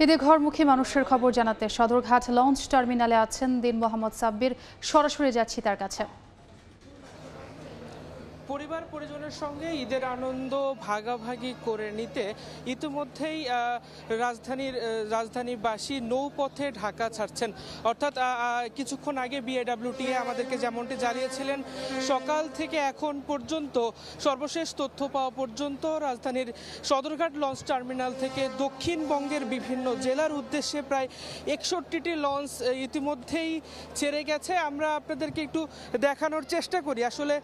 এতে ঘরমুখী মানুষের খবর জানাতে সদরঘাট লঞ্চ টার্মিনালে আছেন দিন মোহাম্মদ সাব্বির। সরাসরি যাচ্ছি তার কাছে। পরিবার পরিজনের সঙ্গে ঈদের আনন্দ ভাগাভাগি করে নিতে ইতিমধ্যেই রাজধানীবাসী নৌপথে ঢাকা ছাড়ছেন। অর্থাৎ কিছুক্ষণ আগে বিএডব্লিউটিএ আমাদেরকে যেমনটি জানিয়েছিলেন, সকাল থেকে এখন পর্যন্ত সর্বশেষ তথ্য পাওয়া পর্যন্ত রাজধানীর সদরঘাট লঞ্চ টার্মিনাল থেকে দক্ষিণবঙ্গের বিভিন্ন জেলার উদ্দেশ্যে প্রায় 61টি লঞ্চ ইতিমধ্যেই ছেড়ে গেছে। আমরা আপনাদেরকে একটু দেখানোর চেষ্টা করি। আসলে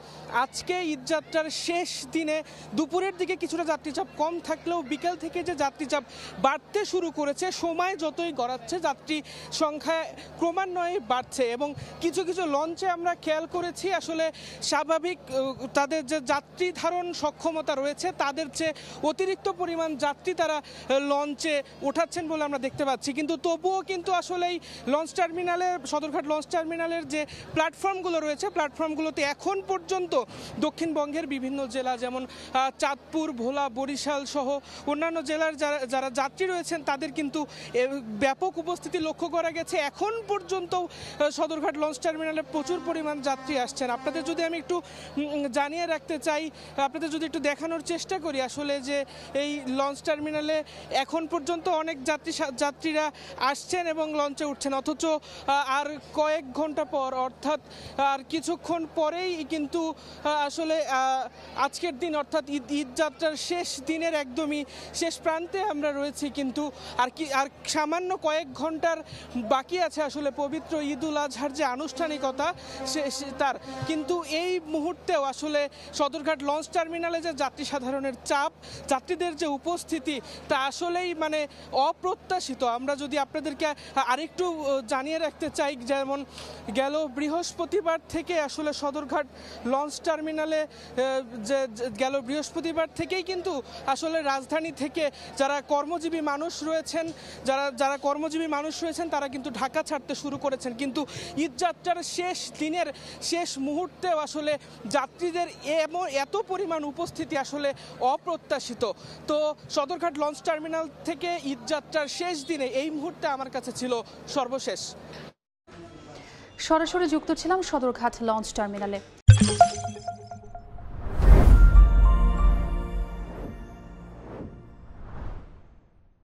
আজকে ঈদযাত্রার শেষ দিনে দুপুরের দিকে কিছুটা যাত্রীচাপ কম থাকলেও বিকেল থেকে যে যাত্রীচাপ বাড়তে শুরু করেছে, সময় যতই গড়াচ্ছে যাত্রী সংখ্যা ক্রমান্বয়ে বাড়ছে এবং কিছু কিছু লঞ্চে আমরা খেয়াল করেছি আসলে স্বাভাবিক তাদের যে যাত্রী ধারণ সক্ষমতা রয়েছে তাদের চেয়ে অতিরিক্ত পরিমাণ যাত্রী তারা লঞ্চে ওঠাচ্ছেন বলে আমরা দেখতে পাচ্ছি। কিন্তু তবুও কিন্তু আসলে এই লঞ্চ টার্মিনালে সদরঘাট লঞ্চ টার্মিনালের যে প্ল্যাটফর্মগুলো রয়েছে, প্ল্যাটফর্মগুলোতে এখন পর্যন্ত দক্ষিণবঙ্গের বিভিন্ন জেলা যেমন চাঁদপুর, ভোলা, বরিশাল সহ অন্যান্য জেলার যারা যাত্রী রয়েছেন তাদের কিন্তু ব্যাপক উপস্থিতি লক্ষ্য করা গেছে। এখন পর্যন্ত সদরঘাট লঞ্চ টার্মিনালে প্রচুর পরিমাণ যাত্রী আসছেন। আপনাদের যদি আমি একটু জানিয়ে রাখতে চাই, আপনাদের যদি একটু দেখানোর চেষ্টা করি আসলে যে এই লঞ্চ টার্মিনালে এখন পর্যন্ত অনেক যাত্রীরা আসছেন এবং লঞ্চে উঠছেন, অথচ আর কয়েক ঘন্টা পর অর্থাৎ আর কিছুক্ষণ পরেই কিন্তু আসলে আজকের দিন অর্থাৎ ঈদযাত্রার শেষ দিনের একদমই শেষ প্রান্তে আমরা রয়েছি। কিন্তু আর সামান্য কয়েক ঘন্টার বাকি আছে আসলে পবিত্র ঈদুল আজহার যে আনুষ্ঠানিকতা তার। কিন্তু এই মুহূর্তেও আসলে সদরঘাট লঞ্চ টার্মিনালে যে যাত্রী সাধারণের চাপ, যাত্রীদের যে উপস্থিতি তা আসলেই মানে অপ্রত্যাশিত। আমরা যদি আপনাদেরকে আরেকটু জানিয়ে রাখতে চাই, যেমন গেল বৃহস্পতিবার থেকে আসলে সদরঘাট লঞ্চ টার্মিনালে গেল বৃহস্পতিবার থেকেই কিন্তু আসলে রাজধানী থেকে যারা কর্মজীবী মানুষ রয়েছেন তারা কিন্তু ঢাকা ছাড়তে শুরু করেছেন। কিন্তু ঈদযাত্রার শেষ দিনের শেষ মুহূর্তেও আসলে যাত্রীদের এত পরিমাণ উপস্থিতি আসলে অপ্রত্যাশিত। তো সদরঘাট লঞ্চ টার্মিনাল থেকে ঈদযাত্রার শেষ দিনে এই মুহূর্তে আমার কাছে ছিল সর্বশেষ। সরাসরি যুক্ত ছিলাম সদরঘাট লঞ্চ টার্মিনালে।